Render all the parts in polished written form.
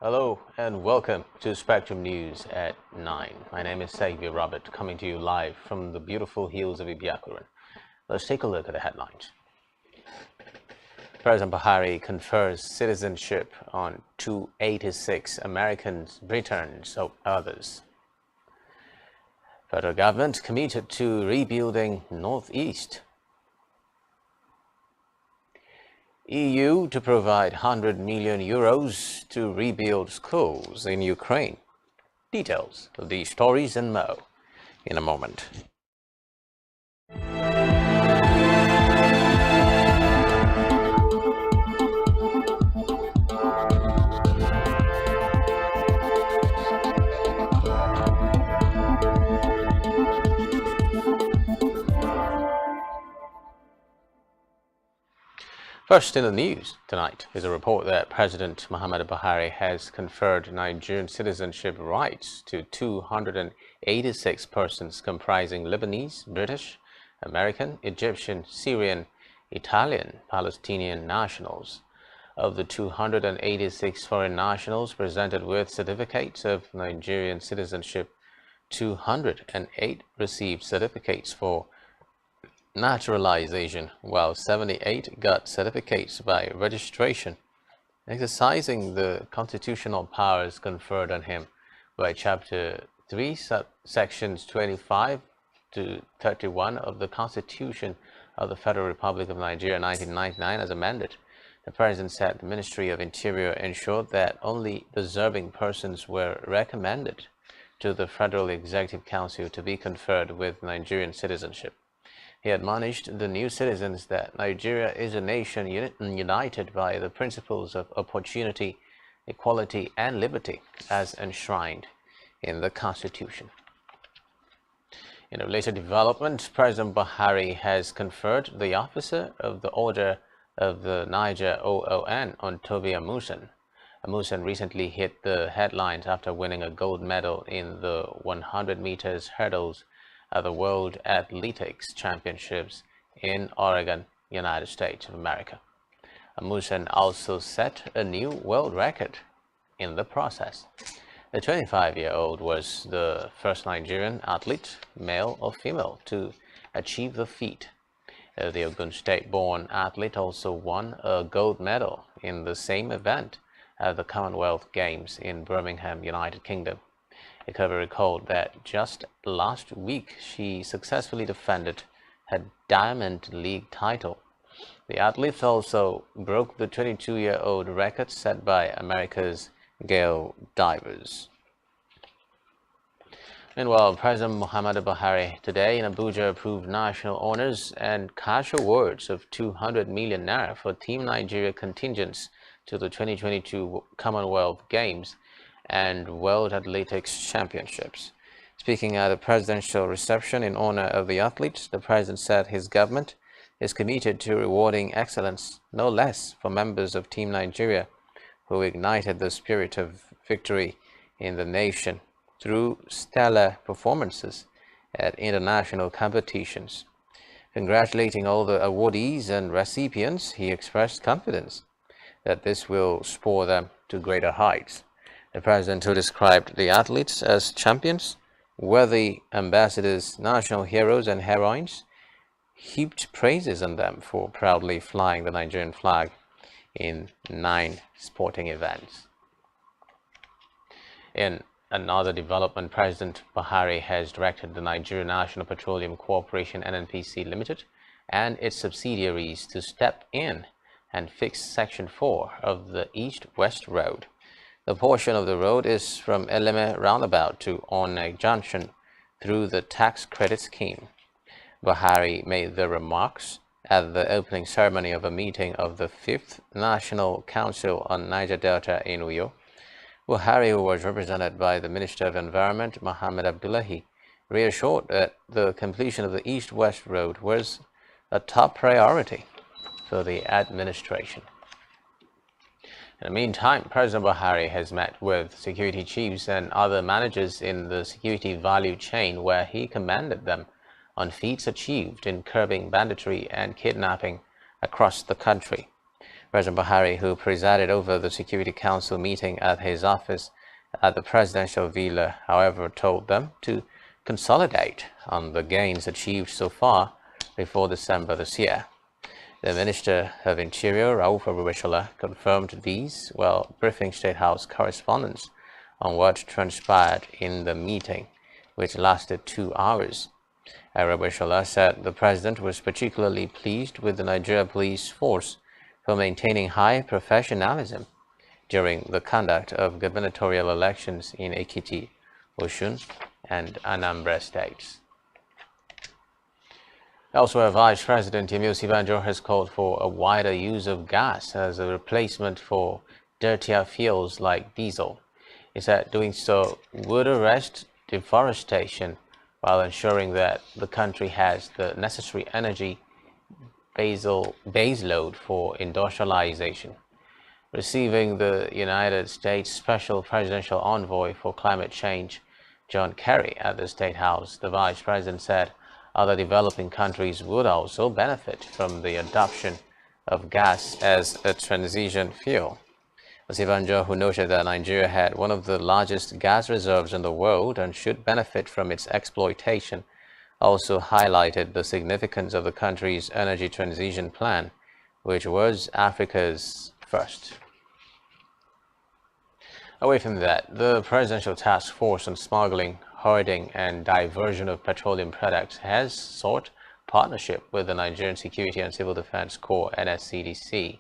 Hello and welcome to Spectrum News at 9. My name is Xavier Robert, coming to you live from the beautiful hills of Ibiakuran. Let's take a look at the headlines. President Buhari confers citizenship on 286 Americans, Britons, and others. Federal government committed to rebuilding Northeast. EU to provide 100 million euros to rebuild schools in Ukraine. Details of these stories and more in a moment. First in the news tonight is a report that President Muhammadu Buhari has conferred Nigerian citizenship rights to 286 persons comprising Lebanese, British, American, Egyptian, Syrian, Italian, Palestinian nationals. Of the 286 foreign nationals presented with certificates of Nigerian citizenship, 208 received certificates for naturalization, while 78 got certificates by registration, exercising the constitutional powers conferred on him by Chapter 3, Sections 25 to 31 of the Constitution of the Federal Republic of Nigeria 1999 as amended. The President said the Ministry of Interior ensured that only deserving persons were recommended to the Federal Executive Council to be conferred with Nigerian citizenship. He admonished the new citizens that Nigeria is a nation united by the principles of opportunity, equality, and liberty as enshrined in the Constitution. In a related development, President Buhari has conferred the officer of the Order of the Niger OON on Toby Amusan. Amusan recently hit the headlines after winning a gold medal in the 100 meters hurdles at the World Athletics Championships in Oregon, United States of America. Amusan also set a new world record in the process. The 25-year-old was the first Nigerian athlete, male or female, to achieve the feat. The Ogun State-born athlete also won a gold medal in the same event at the Commonwealth Games in Birmingham, United Kingdom. It can be recalled that just last week she successfully defended her Diamond League title. The athlete also broke the 22-year-old record set by America's Gail Divers. Meanwhile, President Muhammadu Buhari today in Abuja approved national honors and cash awards of 200 million naira for Team Nigeria contingents to the 2022 Commonwealth Games and World Athletics Championships. Speaking at a presidential reception in honor of the athletes, the president said his government is committed to rewarding excellence, no less for members of Team Nigeria who ignited the spirit of victory in the nation through stellar performances at international competitions. Congratulating all the awardees and recipients, he expressed confidence that this will spur them to greater heights. The president, who described the athletes as champions, worthy ambassadors, national heroes and heroines, heaped praises on them for proudly flying the Nigerian flag in 9 sporting events. In another development, President Buhari has directed the Nigerian National Petroleum Corporation (NNPC) Limited and its subsidiaries to step in and fix Section 4 of the East-West Road. The portion of the road is from Eleme Roundabout to Oneg Junction through the tax credit scheme. Buhari made the remarks at the opening ceremony of a meeting of the 5th National Council on Niger Delta in Uyo. Buhari, who was represented by the Minister of Environment, Mohammed Abdullahi, reassured that the completion of the East-West Road was a top priority for the administration. In the meantime, President Buhari has met with security chiefs and other managers in the security value chain, where he commended them on feats achieved in curbing banditry and kidnapping across the country. President Buhari, who presided over the Security Council meeting at his office at the presidential villa, however, told them to consolidate on the gains achieved so far before December this year. The Minister of Interior, Rauf Arabeshola, confirmed these while briefing State House correspondents on what transpired in the meeting, which lasted 2 hours. Arabeshola said the president was particularly pleased with the Nigeria police force for maintaining high professionalism during the conduct of gubernatorial elections in Ekiti, Osun, and Anambra states. Elsewhere, Vice President Emmanuel has called for a wider use of gas as a replacement for dirtier fuels like diesel. He said doing so would arrest deforestation while ensuring that the country has the necessary energy baseload for industrialization. Receiving the United States Special Presidential Envoy for Climate Change, John Kerry, at the State House, the Vice President said other developing countries would also benefit from the adoption of gas as a transition fuel. STVNg, who noted that Nigeria had one of the largest gas reserves in the world and should benefit from its exploitation, also highlighted the significance of the country's energy transition plan, which was Africa's first. Away from that, the Presidential Task Force on Smuggling, Hoarding and Diversion of Petroleum Products has sought partnership with the Nigerian Security and Civil Defense Corps (NSCDC)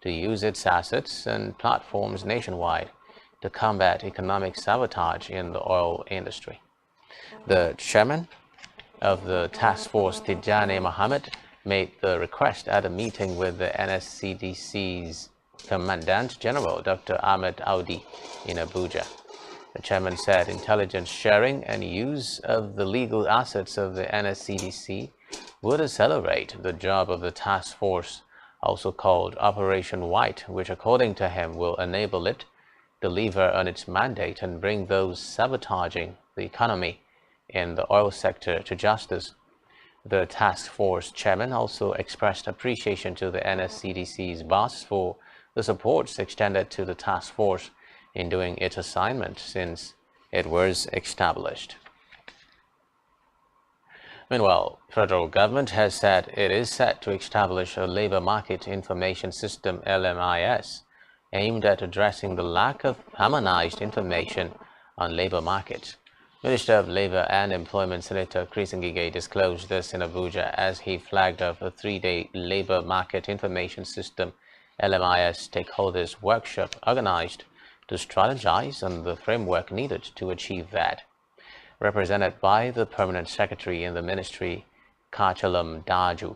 to use its assets and platforms nationwide to combat economic sabotage in the oil industry. The chairman of the task force, Tijani Mohammed, made the request at a meeting with the NSCDC's Commandant General, Dr. Ahmed Audi, in Abuja. The chairman said intelligence sharing and use of the legal assets of the NSCDC would accelerate the job of the task force, also called Operation White, which according to him will enable it deliver on its mandate and bring those sabotaging the economy in the oil sector to justice. The task force chairman also expressed appreciation to the NSCDC's boss for the supports extended to the task force in doing its assignment since it was established. Meanwhile, federal government has said it is set to establish a labor market information system (LMIS) aimed at addressing the lack of harmonized information on labor markets. Minister of Labor and Employment Senator Chris Ngige disclosed this in Abuja as he flagged off a 3-day labor market information system (LMIS) stakeholders workshop organized to strategize on the framework needed to achieve that. Represented by the Permanent Secretary in the Ministry, Kachalam Daju,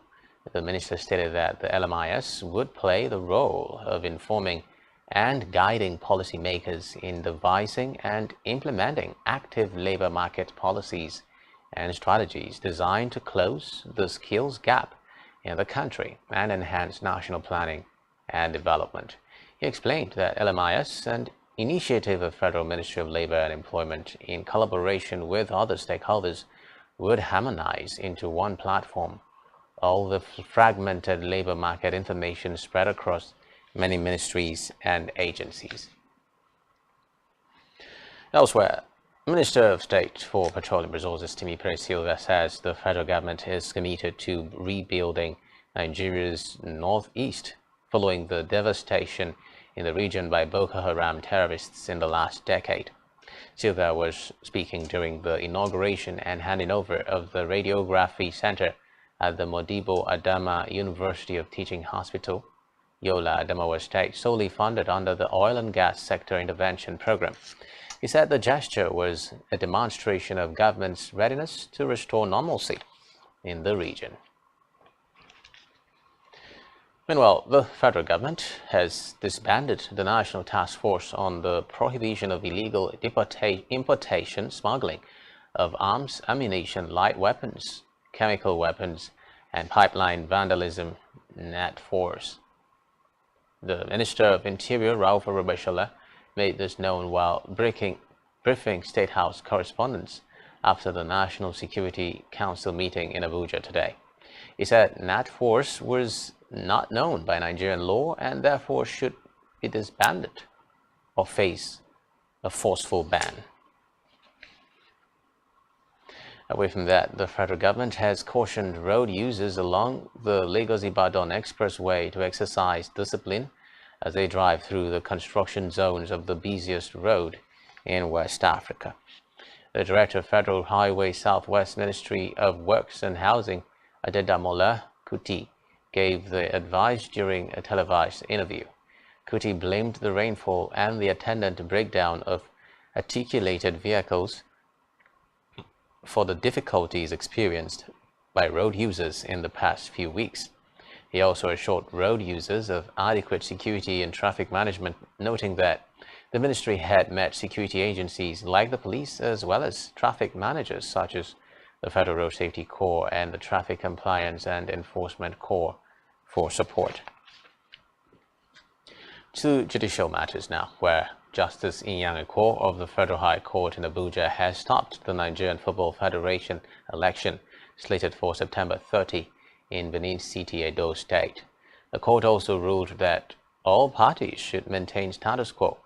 the minister stated that the LMIS would play the role of informing and guiding policymakers in devising and implementing active labor market policies and strategies designed to close the skills gap in the country and enhance national planning and development. He explained that LMIS, an initiative of Federal Ministry of Labor and Employment in collaboration with other stakeholders, would harmonize into one platform all the fragmented labor market information spread across many ministries and agencies. Elsewhere, Minister of State for Petroleum Resources Timi Silva says the federal government is committed to rebuilding Nigeria's northeast following the devastation in the region by Boko Haram terrorists in the last decade. Silva was speaking during the inauguration and handing over of the Radiography Center at the Modibo Adama University of Teaching Hospital, Yola, Adamawa State, solely funded under the Oil and Gas Sector Intervention Program. He said the gesture was a demonstration of government's readiness to restore normalcy in the region. Meanwhile, the federal government has disbanded the National Task Force on the prohibition of illegal importation, smuggling of arms, ammunition, light weapons, chemical weapons, and pipeline vandalism (NATFORS). The Minister of Interior, Rauf Arabeshola, made this known while briefing State House correspondents after the National Security Council meeting in Abuja today. He said that force was not known by Nigerian law and therefore should be disbanded or face a forceful ban. Away from that, the federal government has cautioned road users along the Lagos-Ibadan Expressway to exercise discipline as they drive through the construction zones of the busiest road in West Africa. The Director of Federal Highway Southwest Ministry of Works and Housing, Adedamola Kuti, gave the advice during a televised interview. Kuti blamed the rainfall and the attendant breakdown of articulated vehicles for the difficulties experienced by road users in the past few weeks. He also assured road users of adequate security and traffic management, noting that the ministry had met security agencies like the police as well as traffic managers such as the Federal Road Safety Corps and the Traffic Compliance and Enforcement Corps for support. To judicial matters now, where Justice Inaugurates of the Federal High Court in Abuja has stopped the Nigerian Football Federation election slated for September 30 in Benin City, Edo State. The court also ruled that all parties should maintain status quo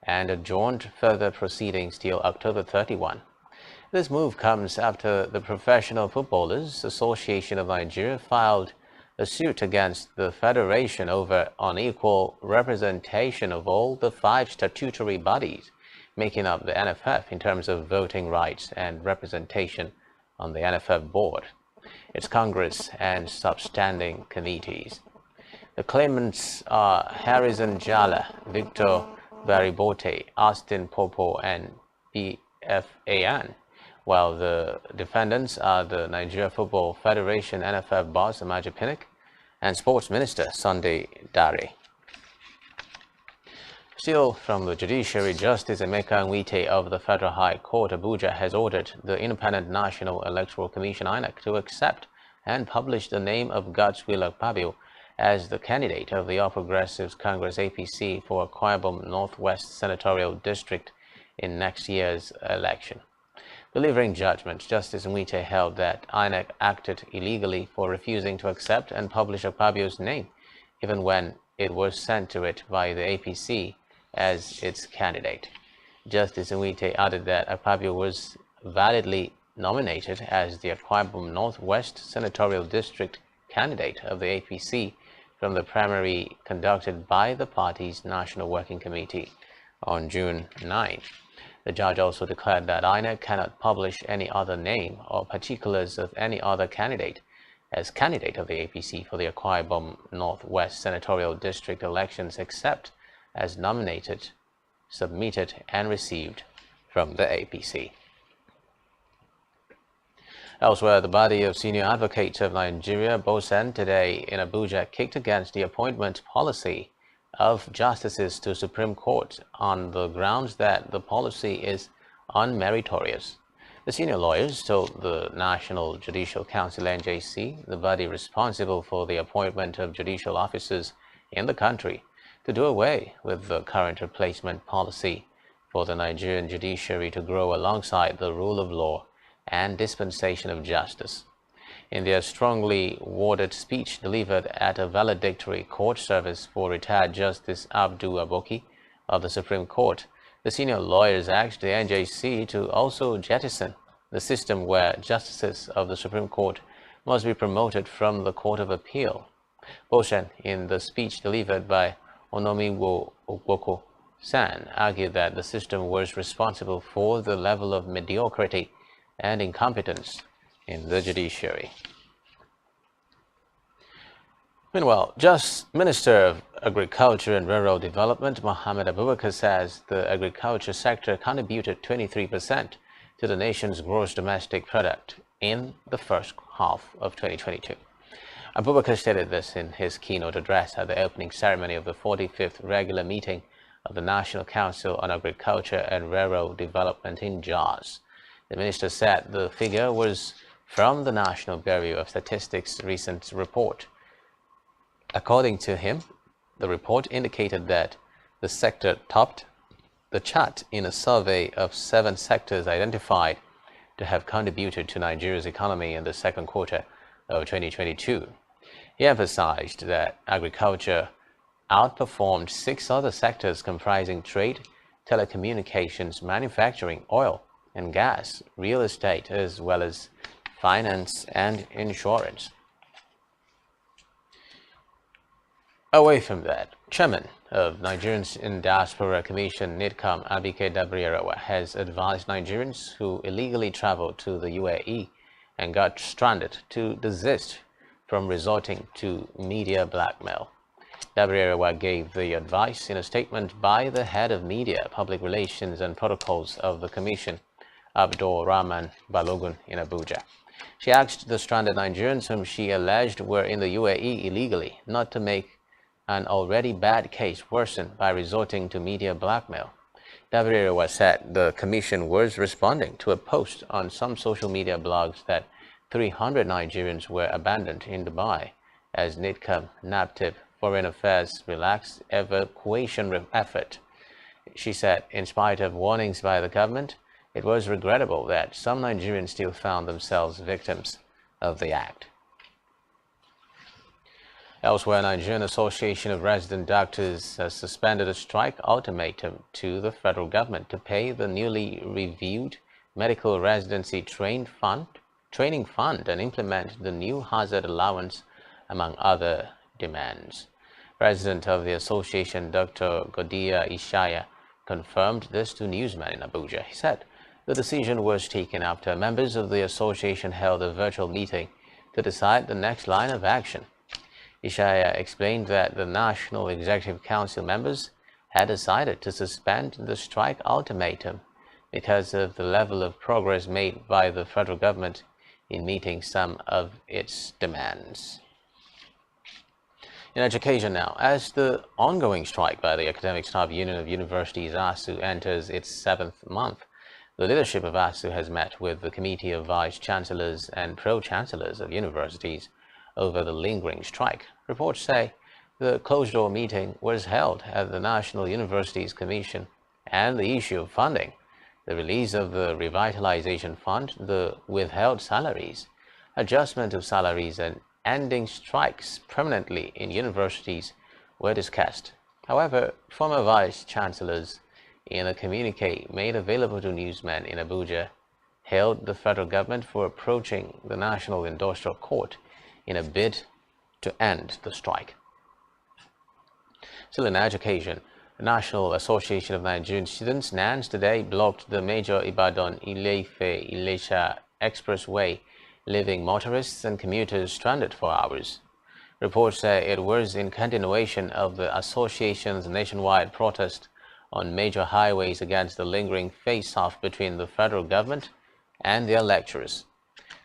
and adjourned further proceedings till October 31. This move comes after the Professional Footballers Association of Nigeria filed a suit against the federation over unequal representation of all the 5 statutory bodies making up the NFF in terms of voting rights and representation on the NFF board, its Congress and substanding committees. The claimants are Harrison Jala, Victor Baribote, Austin Popo, and BFAN, while the defendants are the Nigeria Football Federation NFF boss Amaji Pinnick and Sports Minister Sunday Dare. Still from the judiciary, Justice Emeka Nwite of the Federal High Court Abuja has ordered the Independent National Electoral Commission INEC to accept and publish the name of Godswill Akpabio as the candidate of the All Progressives Congress APC for Akwa Ibom Northwest Senatorial District in next year's election. Delivering judgment, Justice Nwite held that INEC acted illegally for refusing to accept and publish Akpabio's name, even when it was sent to it by the APC as its candidate. Justice Nwite added that Akpabio was validly nominated as the Akwa Ibom Northwest Senatorial District candidate of the APC from the primary conducted by the party's National Working Committee on June 9. The judge also declared that INEC cannot publish any other name or particulars of any other candidate as candidate of the APC for the Akwa Ibom Northwest Senatorial District elections except as nominated, submitted, and received from the APC. Elsewhere, the body of senior advocates of Nigeria, BOSEN, today in Abuja kicked against the appointment policy of justices to Supreme Court on the grounds that the policy is unmeritorious. The senior lawyers told the National Judicial Council NJC, the body responsible for the appointment of judicial officers in the country, to do away with the current replacement policy for the Nigerian judiciary to grow alongside the rule of law and dispensation of justice. In their strongly worded speech delivered at a valedictory court service for retired Justice Abdul Aboki of the Supreme Court, the senior lawyers asked the NJC to also jettison the system where justices of the Supreme Court must be promoted from the Court of Appeal. Boshen, in the speech delivered by Onomiwo Ogboko-san, argued that the system was responsible for the level of mediocrity and incompetence in the judiciary. Meanwhile, Minister of Agriculture and Rural Development Mohammed Abubakar says the agriculture sector contributed 23% to the nation's gross domestic product in the first half of 2022. Abubakar stated this in his keynote address at the opening ceremony of the 45th regular meeting of the National Council on Agriculture and Rural Development in Jos. The minister said the figure was from the National Bureau of Statistics' recent report. According to him, the report indicated that the sector topped the chart in a survey of 7 sectors identified to have contributed to Nigeria's economy in the second quarter of 2022. He emphasized that agriculture outperformed 6 other sectors comprising trade, telecommunications, manufacturing, oil and gas, real estate, as well as finance and insurance. Away from that, Chairman of Nigerians in Diaspora Commission NIDCOM Abike Dabrierawa has advised Nigerians who illegally traveled to the UAE and got stranded to desist from resorting to media blackmail. Dabrierawa gave the advice in a statement by the head of media, public relations and protocols of the Commission, Abdul Rahman Balogun, in Abuja. She asked the stranded Nigerians whom she alleged were in the UAE illegally not to make an already bad case worsen by resorting to media blackmail. Dabrierawa said the Commission was responding to a post on some social media blogs that 300 Nigerians were abandoned in Dubai as NIDCOM NAPTIP Foreign Affairs relaxed evacuation effort. She said, in spite of warnings by the government, it was regrettable that some Nigerians still found themselves victims of the act. Elsewhere, Nigerian Association of Resident Doctors has suspended a strike ultimatum to the federal government to pay the newly reviewed medical residency training fund and implement the new hazard allowance, among other demands. President of the association, Dr. Godiya Ishaya, confirmed this to newsmen in Abuja. He said the decision was taken after members of the association held a virtual meeting to decide the next line of action. Ishaya explained that the National Executive Council members had decided to suspend the strike ultimatum because of the level of progress made by the federal government in meeting some of its demands. In education now, as the ongoing strike by the Academic Staff Union of Universities, ASU, enters its 7th month, the leadership of ASU has met with the Committee of Vice-Chancellors and Pro-Chancellors of Universities over the lingering strike. Reports say the closed-door meeting was held at the National Universities Commission, and the issue of funding, the release of the Revitalization Fund, the withheld salaries, adjustment of salaries, and ending strikes permanently in universities were discussed. However, former vice-chancellors, in a communique made available to newsmen in Abuja, hailed the federal government for approaching the National Industrial Court in a bid to end the strike. Still in education, the National Association of Nigerian Students, NANS, today blocked the major Ibadan-Ile-Ife-Ilesha expressway, leaving motorists and commuters stranded for hours. Reports say it was in continuation of the association's nationwide protest on major highways against the lingering face-off between the federal government and their lecturers.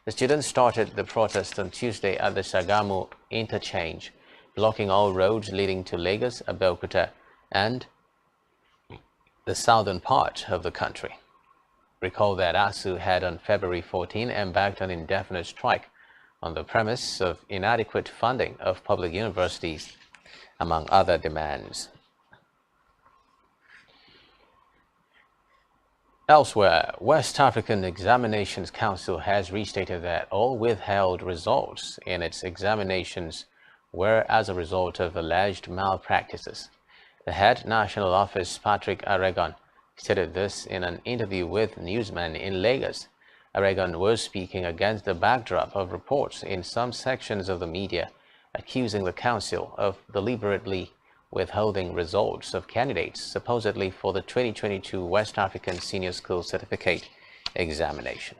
The students started the protest on Tuesday at the Sagamu interchange, blocking all roads leading to Lagos, Abeokuta, and the southern part of the country. Recall that ASU had on February 14 embarked on indefinite strike on the premise of inadequate funding of public universities, among other demands. Elsewhere, West African Examinations Council has restated that all withheld results in its examinations were as a result of alleged malpractices. The head national office, Patrick Aragon, stated this in an interview with newsmen in Lagos. Aragon was speaking against the backdrop of reports in some sections of the media accusing the council of deliberately withholding results of candidates supposedly for the 2022 West African Senior School Certificate examination.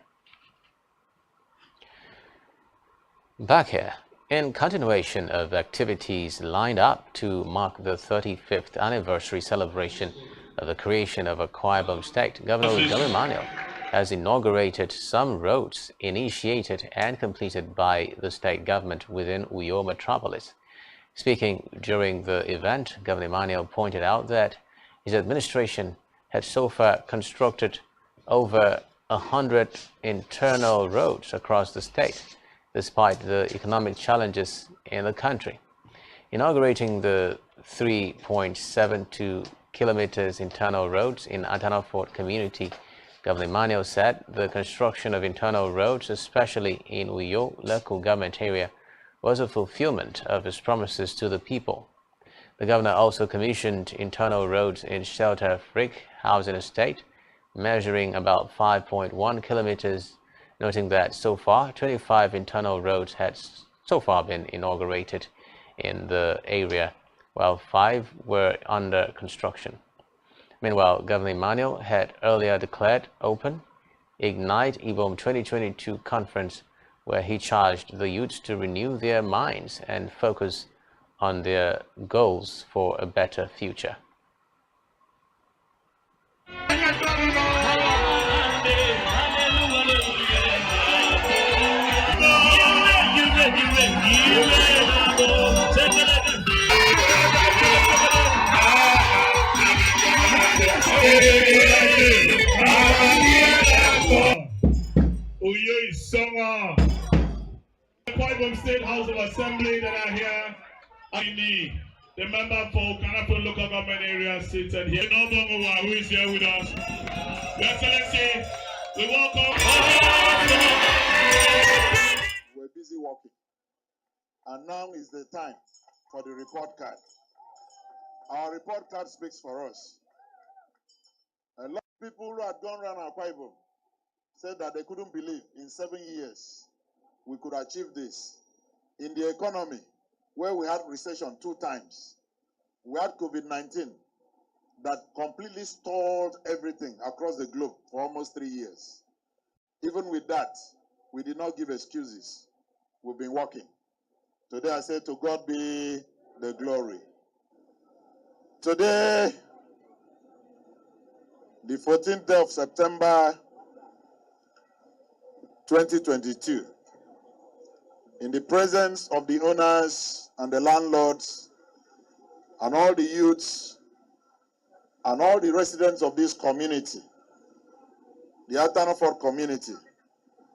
Back here, in continuation of activities lined up to mark the 35th anniversary celebration of the creation of Akwa Ibom State, Governor Udom Emmanuel has inaugurated some roads initiated and completed by the state government within Uyo metropolis. Speaking during the event, Governor Emmanuel pointed out that his administration had so far constructed over 100 internal roads across the state, despite the economic challenges in the country. Inaugurating the 3.72 kilometers internal roads in Atanafort community Governor Emmanuel said the construction of internal roads, especially in Uyo local government area, was a fulfillment of his promises to the people. The governor also commissioned internal roads in Shelter Frick Housing Estate, measuring about 5.1 kilometers, noting that so far 25 internal roads had so far been inaugurated in the area, while 5 were under construction. Meanwhile, Governor Emmanuel had earlier declared open Ignite Udom 2022 conference, where he charged the youths to renew their minds and focus on their goals for a better future. Uyo is summer. Akwa State House of Assembly that are here. I need the member for Kanapur local government area seated here. No Bongowa, who is here with us. Your Excellency, we welcome. We're busy working. And now is the time for the report card. Our report card speaks for us. A lot of people who had gone around Akwa Ibom said that they couldn't believe in 7 years we could achieve this. In the economy, where we had recession 2 times, we had COVID-19 that completely stalled everything across the globe for almost 3 years. Even with that, we did not give excuses. We've been working. Today I say to God be the glory. Today, the 14th of September 2022, in the presence of the owners and the landlords and all the youths and all the residents of this community, the Atanafort community,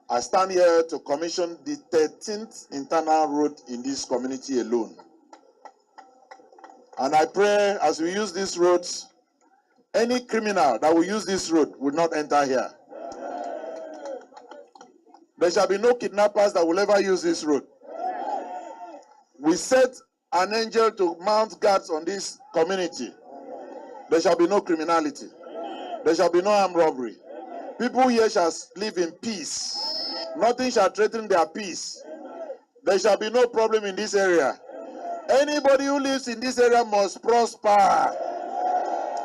I stand here to commission the 13th internal road in this community alone. And I pray as we use these roads, any criminal that will use this road will not enter here. There shall be no kidnappers that will ever use this road. We set an angel to mount guards on this community. There shall be no criminality. There shall be no armed robbery. People here shall live in peace. Nothing shall threaten their peace. There shall be no problem in this area. Anybody who lives in this area must prosper.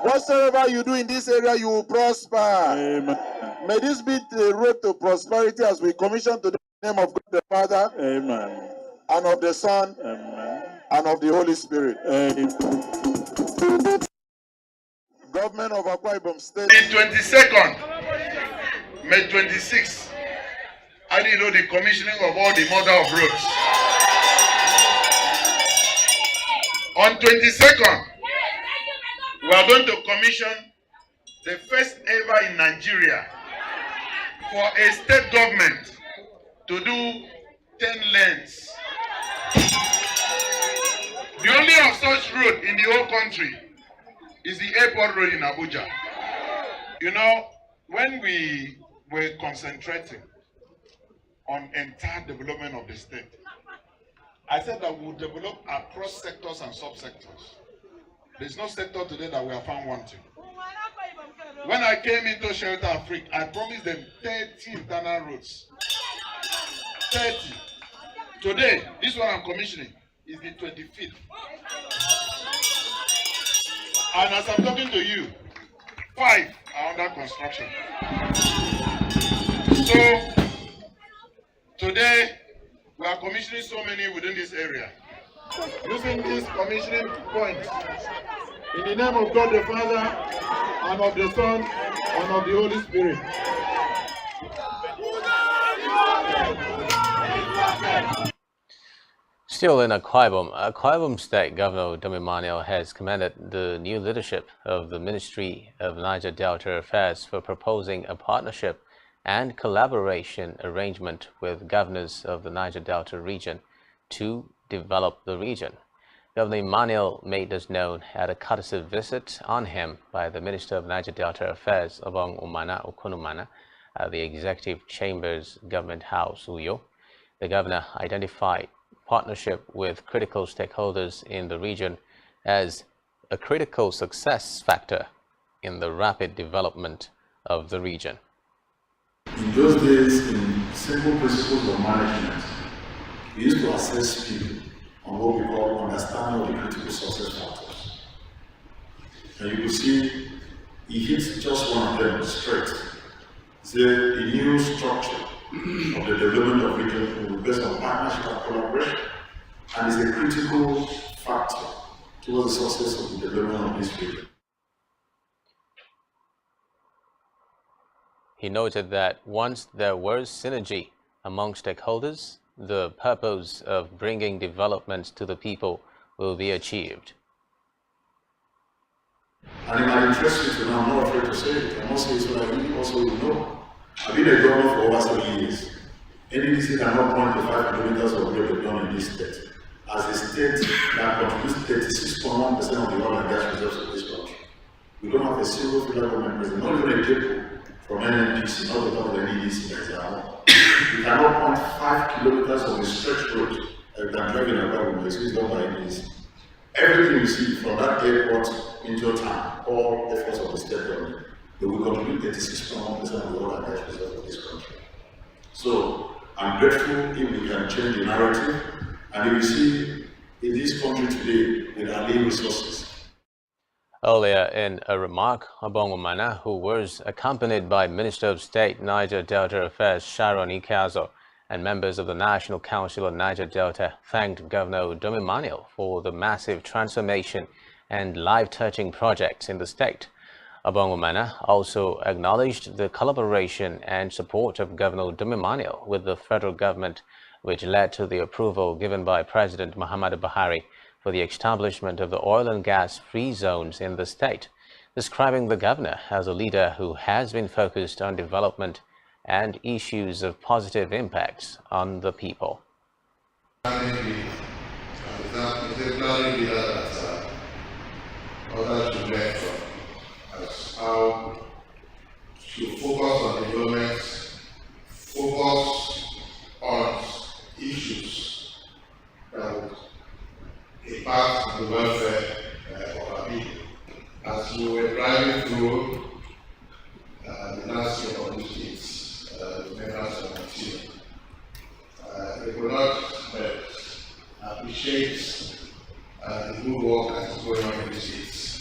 Whatsoever you do in this area, you will prosper. Amen. May this be the road to prosperity as we commission to the name of God the Father. Amen. And of the Son. Amen. And of the Holy Spirit. Amen. Government of Akwa Ibom State. The 22nd, May 26th, I did know the commissioning of all the mother of roads. On 22nd, we are going to commission the first ever in Nigeria for a state government to do 10 lanes. The only of such road in the whole country is the airport road in Abuja. You know, when we were concentrating on entire development of the state, I said that we will develop across sectors and subsectors. There's no sector today that we have found wanting. When I came into Shelter Africa, I promised them 30 internal roads. 30. Today, this one I'm commissioning is the 25th. And as I'm talking to you, 5 are under construction. So, today, we are commissioning so many within this area. Using this commissioning point, in the name of God the Father, and of the Son, and of the Holy Spirit. Still in Akwa Ibom State Governor Udom Emmanuel has commended the new leadership of the Ministry of Niger Delta Affairs for proposing a partnership and collaboration arrangement with governors of the Niger Delta region to develop the region. Governor Emmanuel made this known at a courtesy visit on him by the Minister of Niger Delta Affairs, Obong Umana Okunumana, at the Executive Chambers Government House, Uyo. The governor identified partnership with critical stakeholders in the region as a critical success factor in the rapid development of the region. In those days, in simple principles of management, we used to assess people on what we call understanding of the critical success factors. And you will see he hits just one of them straight. It's the new structure of the development of region will be based on partnership and collaboration, and is a critical factor towards the success of the development of this region. He noted that once there was synergy among stakeholders, the purpose of bringing development to the people will be achieved. And it might interest you to know, I'm not afraid to say it. I must say it so that you also will know. I've been a governor for over 7 years. NDC cannot point to 5 kilometers of road they've done in this state. As a state that contributes 36.1% of the oil and gas reserves of this country. We don't have a single federal government president, not even a people from NNPC, not the government of the NDC that is our own. You cannot point 5 kilometers of a stretch road that you can drive in a government, it's done by NDC. Everything you see from that airport into town, all efforts of the state government, they will contribute 36.1% of the oil and gas reserves of this country. So I'm grateful if we can change the narrative, and if you see in this country today with our lean resources. Earlier in a remark, Obong Umana, who was accompanied by Minister of State Niger Delta Affairs Sharon Ikazo and members of the National Council of Niger Delta, thanked Governor Udom Emmanuel for the massive transformation and life-touching projects in the state. Obong Umana also acknowledged the collaboration and support of Governor Udom Emmanuel with the federal government, which led to the approval given by President Muhammadu Buhari for the establishment of the oil and gas free zones in the state, describing the governor as a leader who has been focused on development and issues of positive impacts on the people. How to focus on development, focus on issues that would impact the welfare of our people. As we were driving through the landscape of these states, the members of my team, they could not appreciate the good work that is going on in these states.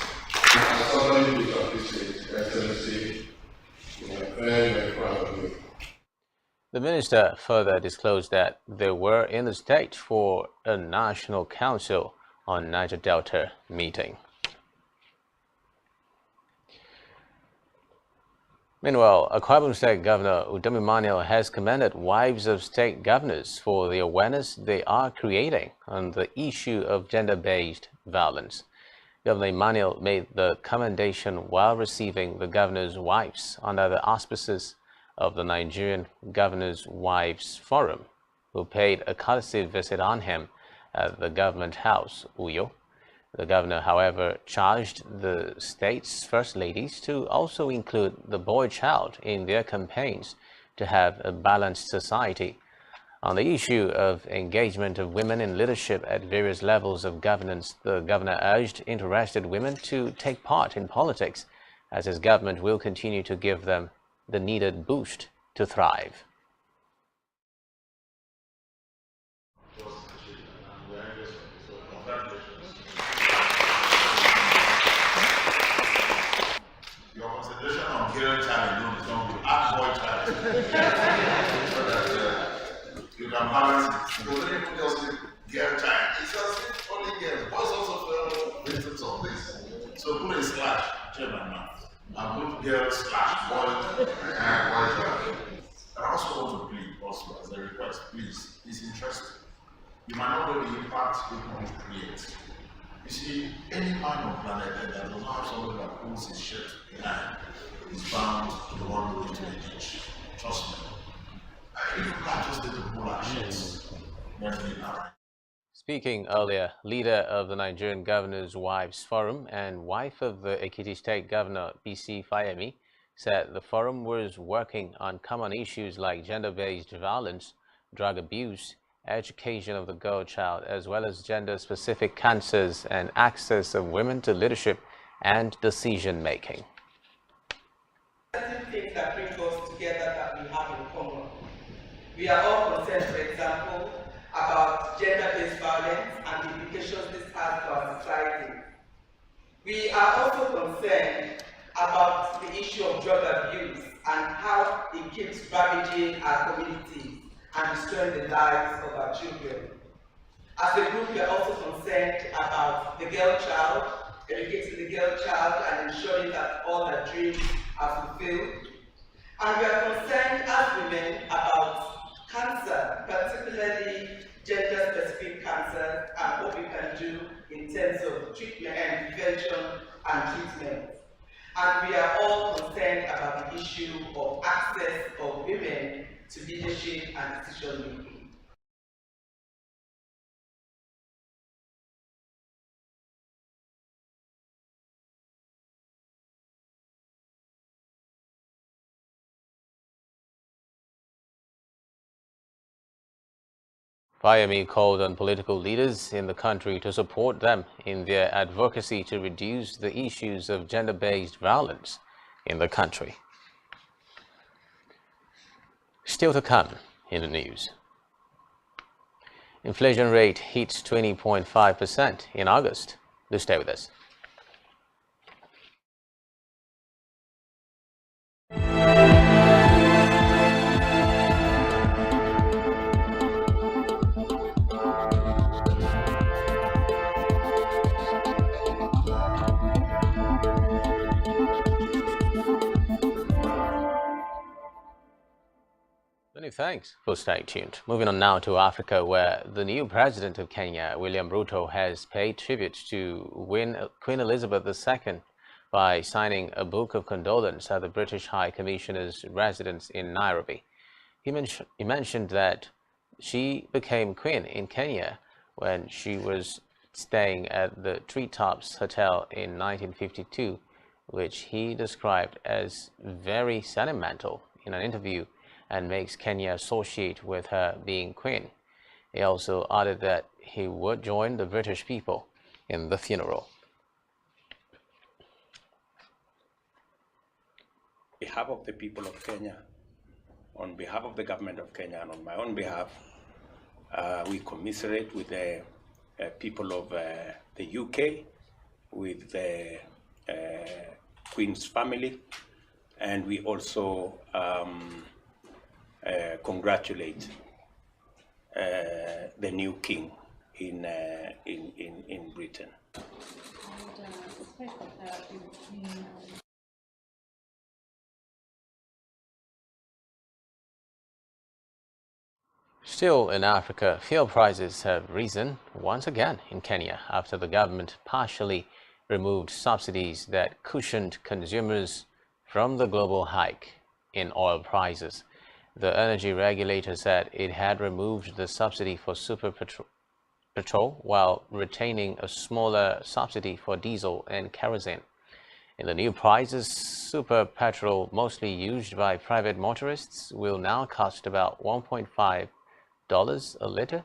As somebody who is of this state, Excellency, we are very, very proud of you. The minister further disclosed that they were in the state for a National Council on Niger Delta meeting. Meanwhile, Akwa Ibom State Governor Udom Emmanuel has commended wives of state governors for the awareness they are creating on the issue of gender-based violence. Governor Emmanuel made the commendation while receiving the governor's wives under the auspices of the Nigerian Governors' Wives Forum, who paid a courtesy visit on him at the government house, Uyo. The governor, however, charged the state's first ladies to also include the boy child in their campaigns to have a balanced society. On the issue of engagement of women in leadership at various levels of governance, the governor urged interested women to take part in politics, as his government will continue to give them the needed boost to thrive. Your concentration on girl child alone is not good. Add boy child. So that you can balance it. Because when you just say girl child, it's just only girls. Boys also feel victims of this. So put a slash, check my mouth. And put girl slash boy and boy child. I also want to plead also as a request, please, it's interesting. You might not know the impact people will create. You see, any man on planet Earth that does not have somebody that pulls his shirt behind is bound to run into a ditch. Trust me. I think we can't just let the pull our shirts when we are. Speaking earlier, leader of the Nigerian Governors' Wives Forum and wife of the Ekiti State Governor BC Fayemi said the forum was working on common issues like gender-based violence, drug abuse, education of the girl child, as well as gender-specific cancers and access of women to leadership and decision-making. Certain things that bring us together that we have in common. We are all concerned, for example, about gender-based violence and the implications this has to our society. We are also concerned about the issue of drug abuse and how it keeps ravaging our communities and destroying the lives of our children. As a group, we are also concerned about the girl child, educating the girl child and ensuring that all their dreams are fulfilled. And we are concerned as women about cancer, particularly gender-specific cancer, and what we can do in terms of treatment and prevention and treatment. And we are all concerned about the issue of access of women to leadership and decision-making. Fayemi called on political leaders in the country to support them in their advocacy to reduce the issues of gender-based violence in the country. Still to come in the news. Inflation rate hits 20.5% in August. Do stay with us. Many thanks for staying tuned. Moving on now to Africa, where the new president of Kenya, William Ruto, has paid tribute to Queen Elizabeth II by signing a book of condolence at the British High Commissioner's residence in Nairobi. He mentioned that she became queen in Kenya when she was staying at the Treetops Hotel in 1952, which he described as very sentimental in an interview and makes Kenya associate with her being queen. He also added that he would join the British people in the funeral. On behalf of the people of Kenya, on behalf of the government of Kenya, and on my own behalf, we commiserate with the people of the UK, with the Queen's family, and we also congratulate the new king in Britain. Still in Africa, fuel prices have risen once again in Kenya after the government partially removed subsidies that cushioned consumers from the global hike in oil prices. The energy regulator said it had removed the subsidy for super petrol while retaining a smaller subsidy for diesel and kerosene. In the new prices, super petrol, mostly used by private motorists, will now cost about $1.5 a liter,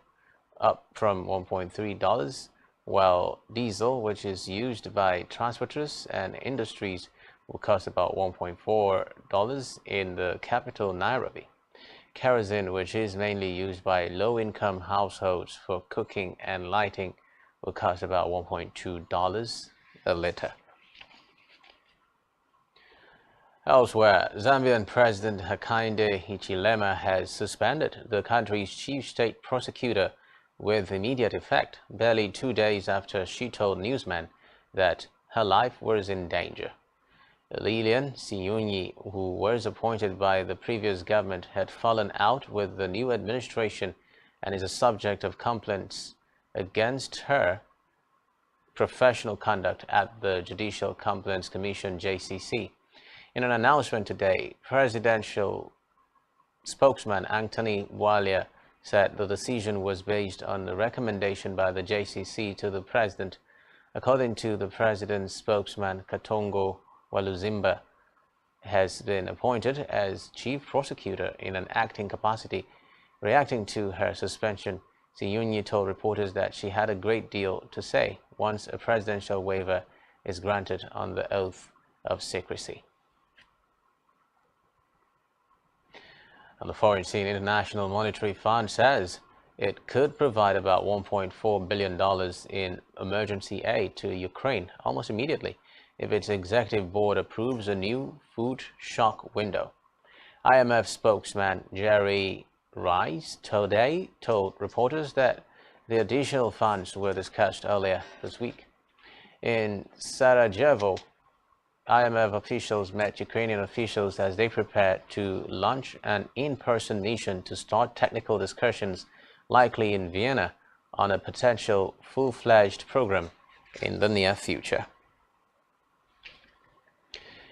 up from $1.3, while diesel, which is used by transporters and industries, will cost about $1.4 in the capital, Nairobi. Kerosene, which is mainly used by low-income households for cooking and lighting, will cost about $1.2 a liter. Elsewhere, Zambian President Hakainde Hichilema has suspended the country's chief state prosecutor with immediate effect, barely 2 days after she told newsmen that her life was in danger. Lilian Sinyunyi, who was appointed by the previous government, had fallen out with the new administration and is a subject of complaints against her professional conduct at the Judicial Complaints Commission, JCC. In an announcement today, presidential spokesman Anthony Bwalia said the decision was based on the recommendation by the JCC to the president. According to the president's spokesman, Katongo Waluzimba has been appointed as chief prosecutor in an acting capacity. Reacting to her suspension, Siyunyi told reporters that she had a great deal to say once a presidential waiver is granted on the oath of secrecy. On the foreign scene, International Monetary Fund says it could provide about $1.4 billion in emergency aid to Ukraine almost immediately if its executive board approves a new food shock window. IMF spokesman Jerry Rice today told reporters that the additional funds were discussed earlier this week. In Sarajevo, IMF officials met Ukrainian officials as they prepared to launch an in-person mission to start technical discussions, likely in Vienna, on a potential full-fledged program in the near future.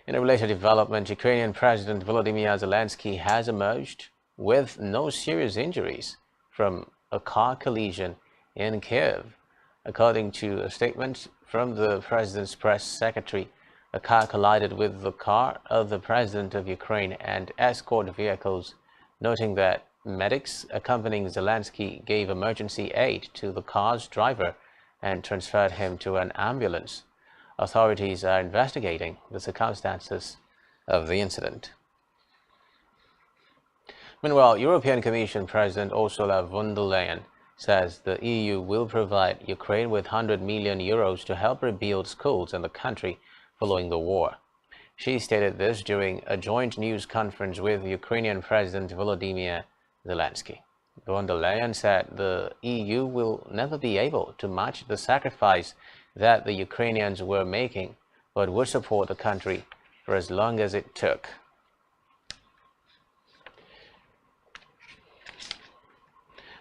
In a related development, Ukrainian President Volodymyr Zelensky has emerged with no serious injuries from a car collision in Kiev. According to a statement from the president's press secretary, a car collided with the car of the president of Ukraine and escort vehicles, noting that medics accompanying Zelensky gave emergency aid to the car's driver and transferred him to an ambulance. Authorities are investigating the circumstances of the incident. Meanwhile, European Commission President Ursula von der Leyen says the EU will provide Ukraine with €100 million to help rebuild schools in the country following the war. She stated this during a joint news conference with Ukrainian President Volodymyr Zelensky. Von der Leyen said the EU will never be able to match the sacrifice that the Ukrainians were making, but would support the country for as long as it took.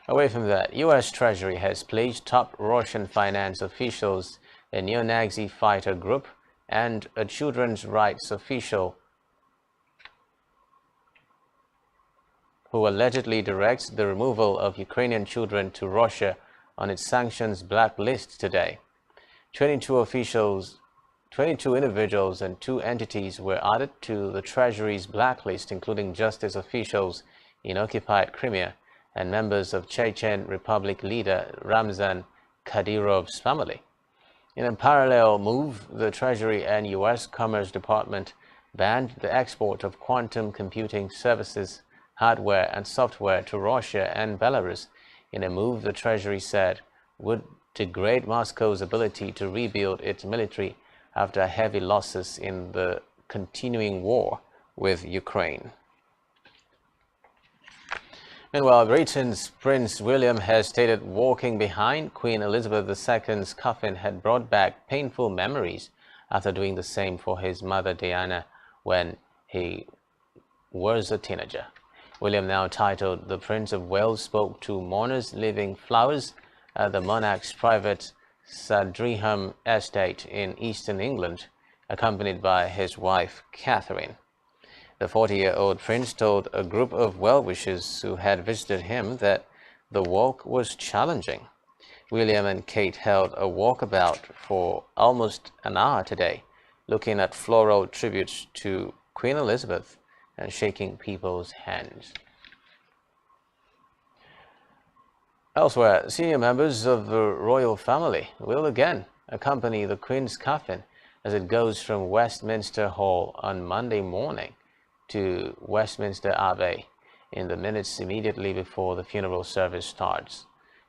Away from that, U.S. Treasury has placed top Russian finance officials, a neo-Nazi fighter group, and a children's rights official who allegedly directs the removal of Ukrainian children to Russia on its sanctions blacklist today. 22 individuals and 2 entities were added to the Treasury's blacklist, including justice officials in occupied Crimea and members of Chechen Republic leader Ramzan Kadyrov's family. In a parallel move, the Treasury and U.S. Commerce Department banned the export of quantum computing services, hardware and software to Russia and Belarus, in a move the Treasury said would degrade Moscow's ability to rebuild its military after heavy losses in the continuing war with Ukraine. Meanwhile, Britain's Prince William has stated walking behind Queen Elizabeth II's coffin had brought back painful memories after doing the same for his mother Diana when he was a teenager. William, now titled the Prince of Wales, spoke to mourners leaving flowers at the monarch's private Sandringham estate in eastern England, accompanied by his wife Catherine. The 40-year-old prince told a group of well-wishers who had visited him that the walk was challenging. William and Kate held a walkabout for almost an hour today, looking at floral tributes to Queen Elizabeth and shaking people's hands. Elsewhere, senior members of the royal family will again accompany the Queen's coffin as it goes from Westminster Hall on Monday morning to Westminster Abbey in the minutes immediately before the funeral service starts.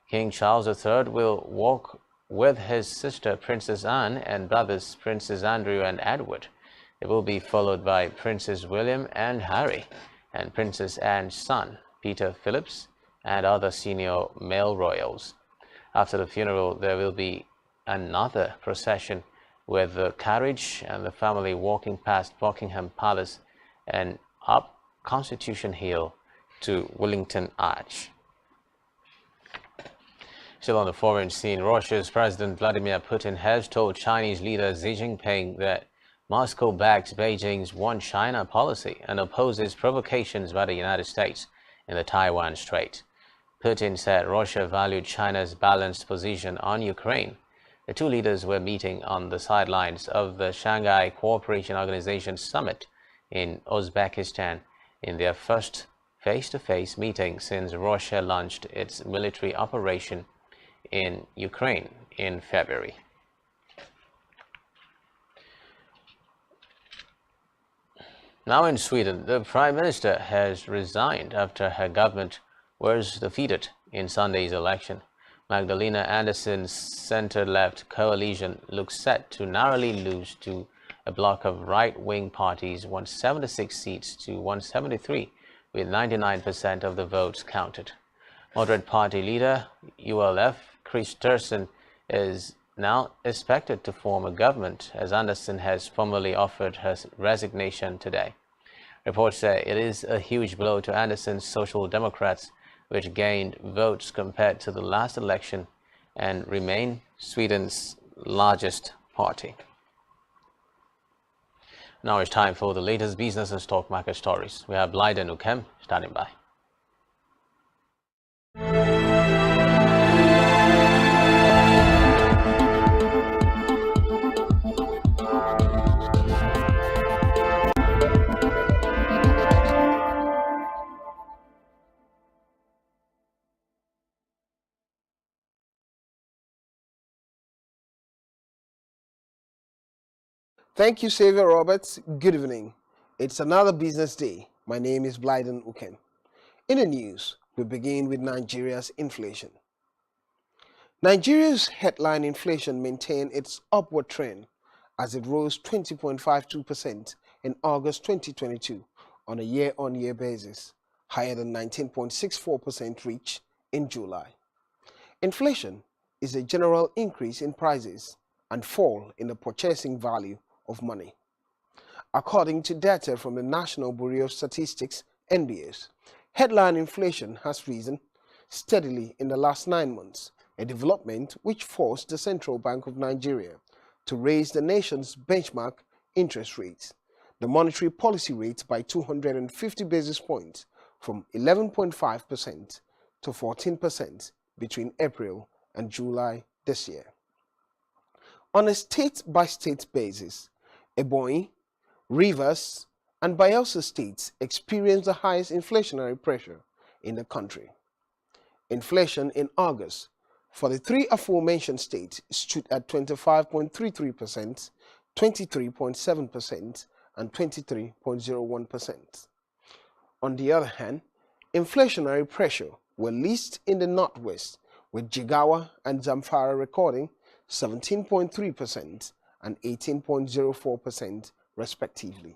King Charles III will walk with his sister Princess Anne and brothers Princes Andrew and Edward. It will be followed by Princes William and Harry and Princess Anne's son, Peter Phillips, and other senior male royals. After the funeral, there will be another procession with the carriage and the family walking past Buckingham Palace and up Constitution Hill to Wellington Arch. Still on the foreign scene, Russia's President Vladimir Putin has told Chinese leader Xi Jinping that Moscow backs Beijing's One China policy and opposes provocations by the United States in the Taiwan Strait. Putin said Russia valued China's balanced position on Ukraine. The two leaders were meeting on the sidelines of the Shanghai Cooperation Organization summit in Uzbekistan in their first face-to-face meeting since Russia launched its military operation in Ukraine in February. Now in Sweden, the Prime Minister has resigned after her government was defeated in Sunday's election. Magdalena Andersson's centre-left coalition looks set to narrowly lose to a bloc of right-wing parties, 176 seats to 173, with 99% of the votes counted. Moderate party leader ULF Kristersson is now expected to form a government, as Andersson has formally offered her resignation today. Reports say it is a huge blow to Andersson's Social Democrats, which gained votes compared to the last election and remain Sweden's largest party. Now it's time for the latest business and stock market stories. We have Blyden Ukem standing by. Thank you, Xavier Roberts. Good evening. It's another business day. My name is Blyden Ukem. In the news, we begin with Nigeria's inflation. Nigeria's headline inflation maintained its upward trend as it rose 20.52% in August 2022 on a year-on-year basis, higher than 19.64% reached in July. Inflation is a general increase in prices and fall in the purchasing value of money. According to data from the National Bureau of Statistics (NBS), headline inflation has risen steadily in the last 9 months, a development which forced the Central Bank of Nigeria to raise the nation's benchmark interest rate, the monetary policy rate, by 250 basis points from 11.5% to 14% between April and July this year. On a state-by-state basis, Ebonyi, Rivers, and Bayelsa states experienced the highest inflationary pressure in the country. Inflation in August for the three aforementioned states stood at 25.33%, 23.7%, and 23.01%. On the other hand, inflationary pressure were least in the Northwest, with Jigawa and Zamfara recording 17.3% and 18.04% respectively.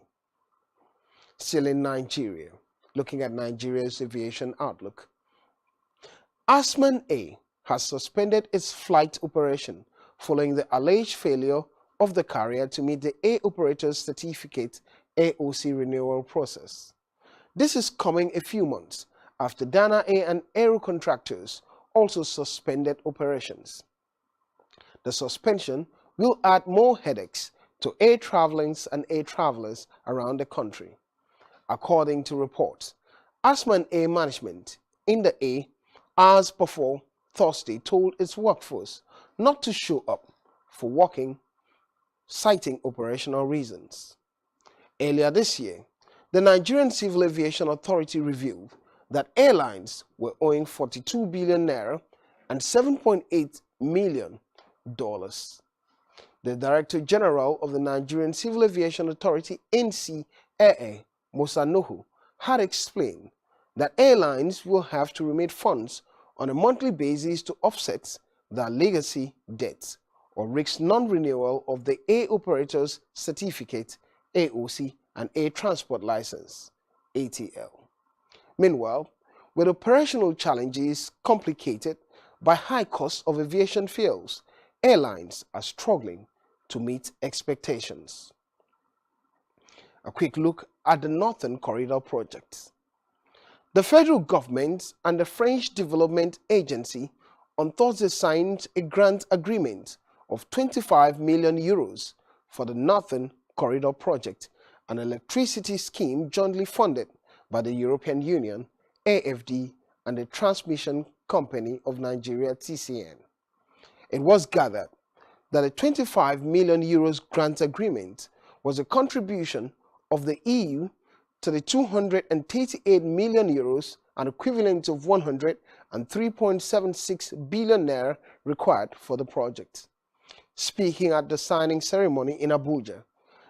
Still in Nigeria, looking at Nigeria's aviation outlook, Asman A has suspended its flight operation following the alleged failure of the carrier to meet the A operator's certificate AOC renewal process. This is coming a few months after Dana A and Aero contractors also suspended operations. The suspension will add more headaches to air travelers and air travelers around the country. According to reports, Asman A management in the A, hours before Thursday, told its workforce not to show up for working, citing operational reasons. Earlier this year, the Nigerian Civil Aviation Authority revealed that airlines were owing 42 billion naira and $7.8 million. The Director General of the Nigerian Civil Aviation Authority, NCAA, Musa Nuhu, had explained that airlines will have to remit funds on a monthly basis to offset their legacy debts or risk non-renewal of the air operator's certificate, AOC, and air transport license, ATL. Meanwhile, with operational challenges complicated by high costs of aviation fuels, airlines are struggling to meet expectations. A quick look at the Northern Corridor project. The federal government and the French Development Agency on Thursday signed a grant agreement of 25 million euros for the Northern Corridor project, an electricity scheme jointly funded by the European Union, AFD, and the Transmission Company of Nigeria (TCN). It was gathered that a 25 million euros grant agreement was a contribution of the EU to the 238 million euros, an equivalent of 103.76 billion naira required for the project. Speaking at the signing ceremony in Abuja,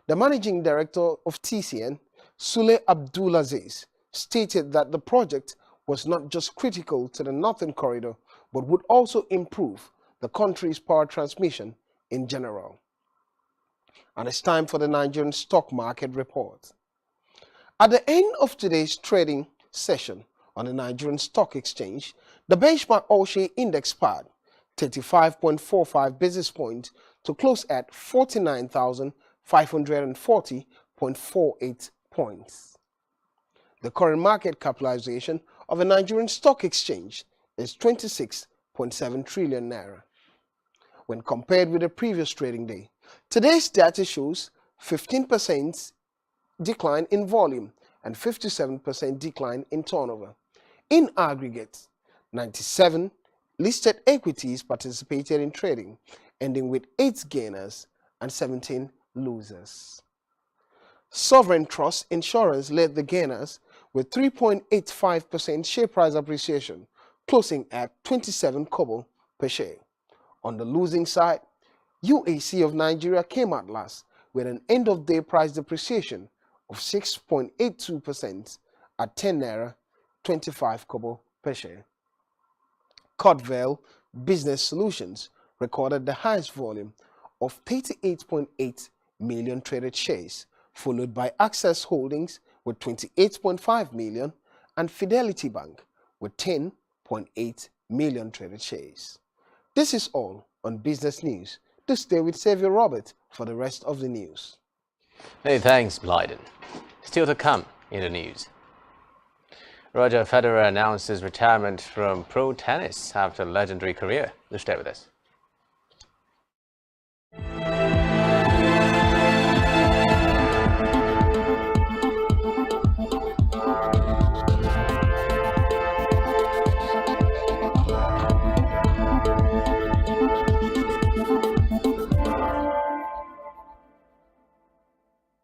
the managing director of TCN, Sule Abdulaziz, stated that the project was not just critical to the Northern Corridor, but would also improve the country's power transmission in general. And it's time for the Nigerian stock market report. At the end of today's trading session on the Nigerian Stock Exchange, the benchmark All-Share Index pared 35.45 basis points to close at 49,540.48 points. The current market capitalization of the Nigerian Stock Exchange is 26.7 trillion naira. When compared with the previous trading day, today's data shows 15% decline in volume and 57% decline in turnover. In aggregate, 97 listed equities participated in trading, ending with 8 gainers and 17 losers. Sovereign Trust Insurance led the gainers with 3.85% share price appreciation, closing at 27 kobo per share. On the losing side, UAC of Nigeria came out last with an end-of-day price depreciation of 6.82% at 10 naira 25 kobo per share. Cotvale Business Solutions recorded the highest volume of 38.8 million traded shares, followed by Access Holdings with 28.5 million and Fidelity Bank with 10.8 million traded shares. This is all on business news. Do stay with Xavier Robert for the rest of the news. Hey, thanks, Blyden. Still to come in the news. Roger Federer announces retirement from pro tennis after a legendary career. Do stay with us.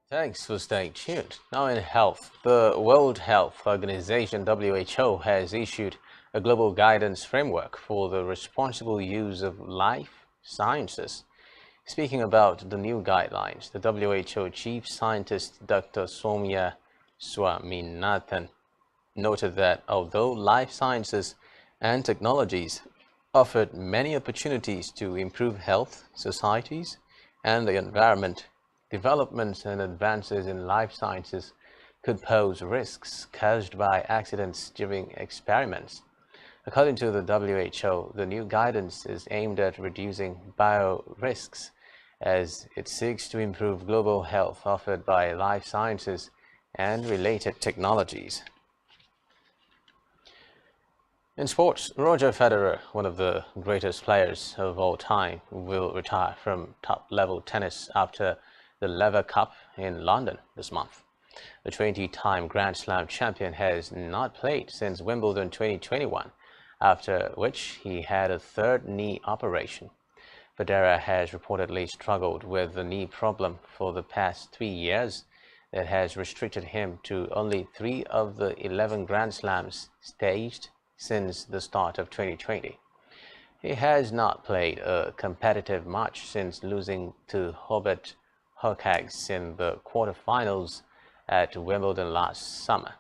Thanks for staying tuned. Now in health, the World Health Organization WHO has issued a global guidance framework for the responsible use of life sciences. Speaking about the new guidelines, the WHO Chief Scientist Dr. Soumya Swaminathan noted that although life sciences and technologies offered many opportunities to improve health, societies, and the environment, developments and advances in life sciences could pose risks caused by accidents during experiments. According to the WHO, the new guidance is aimed at reducing bio-risks as it seeks to improve global health offered by life sciences and related technologies. In sports, Roger Federer, one of the greatest players of all time, will retire from top-level tennis after the Lever Cup in London this month. The 20-time Grand Slam champion has not played since Wimbledon 2021, after which he had a third knee operation. Federer has reportedly struggled with the knee problem for the past 3 years that has restricted him to only 3 of the 11 Grand Slams staged since the start of 2020. He has not played a competitive match since losing to Hubert Hurkacz in the quarterfinals at Wimbledon last summer.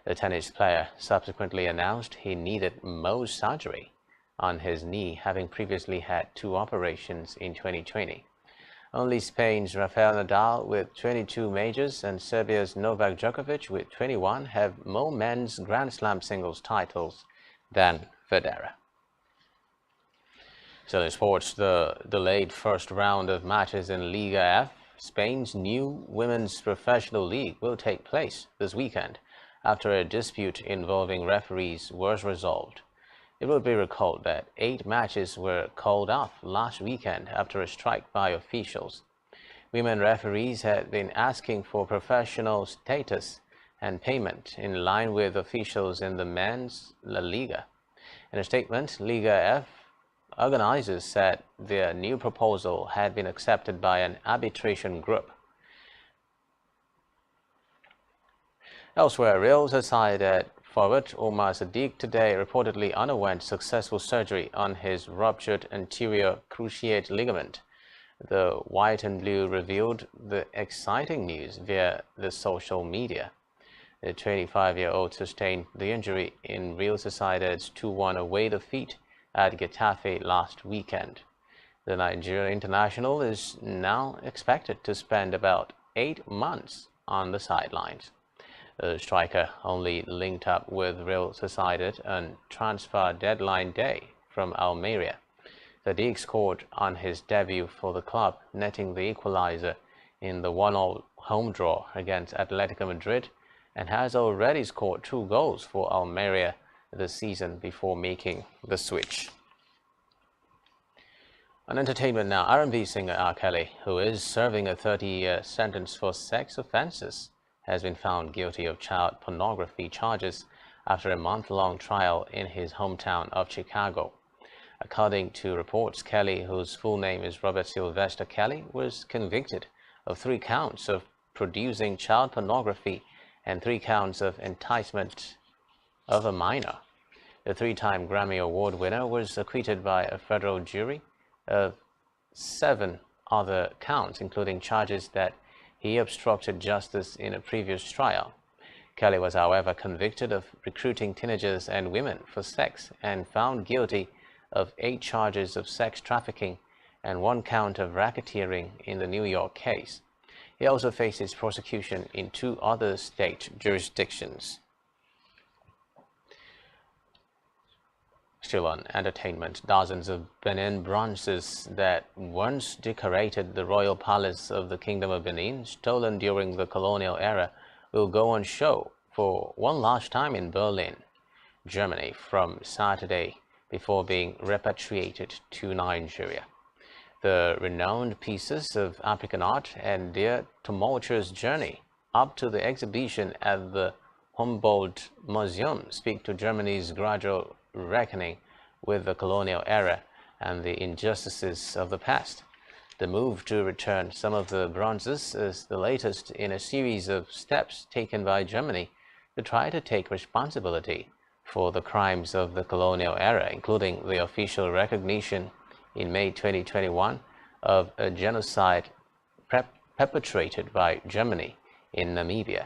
The tennis player subsequently announced he needed Mohs surgery on his knee, having previously had 2 operations in 2020. Only Spain's Rafael Nadal with 22 majors and Serbia's Novak Djokovic with 21 have more men's Grand Slam singles titles than Federer. So in sports, the delayed first round of matches in Liga F, Spain's new women's professional league, will take place this weekend after a dispute involving referees was resolved. It will be recalled that 8 matches were called off last weekend after a strike by officials. Women referees had been asking for professional status and payment in line with officials in the men's La Liga. In a statement, Liga F organizers said their new proposal had been accepted by an arbitration group. Elsewhere, Real Sociedad forward Omar Sadiq today reportedly underwent successful surgery on his ruptured anterior cruciate ligament. The white and blue revealed the exciting news via the social media. The 25-year-old sustained the injury in Real Sociedad's 2-1 away defeat at Getafe last weekend. The Nigerian international is now expected to spend about 8 months on the sidelines. The striker only linked up with Real Sociedad on transfer deadline day from Almeria. Sadiq scored on his debut for the club, netting the equalizer in the 1-1 home draw against Atletico Madrid, and has already scored 2 goals for Almeria this season before making the switch. On entertainment now, R&B singer R. Kelly, who is serving a 30-year sentence for sex offenses, has been found guilty of child pornography charges after a month-long trial in his hometown of Chicago. According to reports, Kelly, whose full name is Robert Sylvester Kelly, was convicted of 3 counts of producing child pornography and 3 counts of enticement of a minor. The 3-time Grammy Award winner was acquitted by a federal jury of 7 other counts, including charges that he obstructed justice in a previous trial. Kelly was, however, convicted of recruiting teenagers and women for sex and found guilty of 8 charges of sex trafficking and 1 count of racketeering in the New York case. He also faces prosecution in 2 other state jurisdictions. Still on entertainment, dozens of Benin bronzes that once decorated the royal palace of the Kingdom of Benin, stolen during the colonial era, will go on show for one last time in Berlin, Germany, from Saturday, before being repatriated to Nigeria. The renowned pieces of African art and their tumultuous journey up to the exhibition at the Humboldt Museum speak to Germany's gradual reckoning with the colonial era and the injustices of the past. The move to return some of the bronzes is the latest in a series of steps taken by Germany to try to take responsibility for the crimes of the colonial era, including the official recognition in May 2021 of a genocide perpetrated by Germany in Namibia.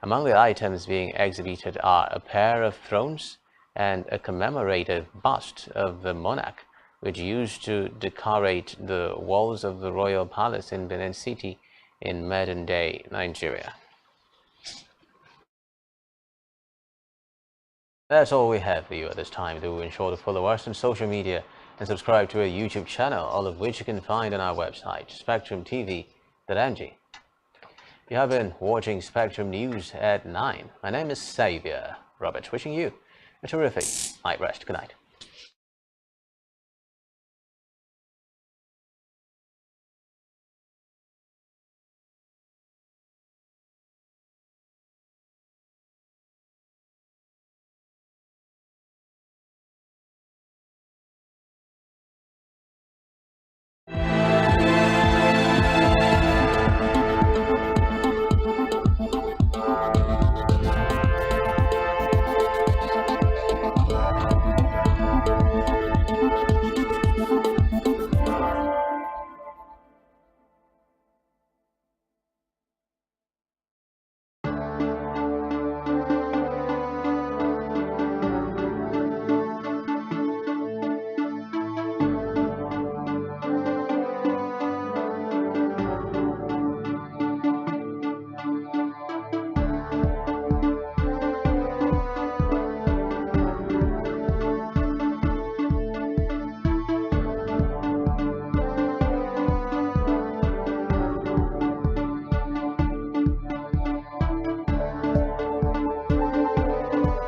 Among the items being exhibited are a pair of thrones and a commemorative bust of the monarch, which used to decorate the walls of the royal palace in Benin City in modern-day Nigeria. That's all we have for you at this time. Do ensure to follow us on social media and subscribe to our YouTube channel, all of which you can find on our website, spectrumtv.ng. You have been watching Spectrum News at 9. My name is Xavier Roberts, wishing you a terrific night rest. Good night.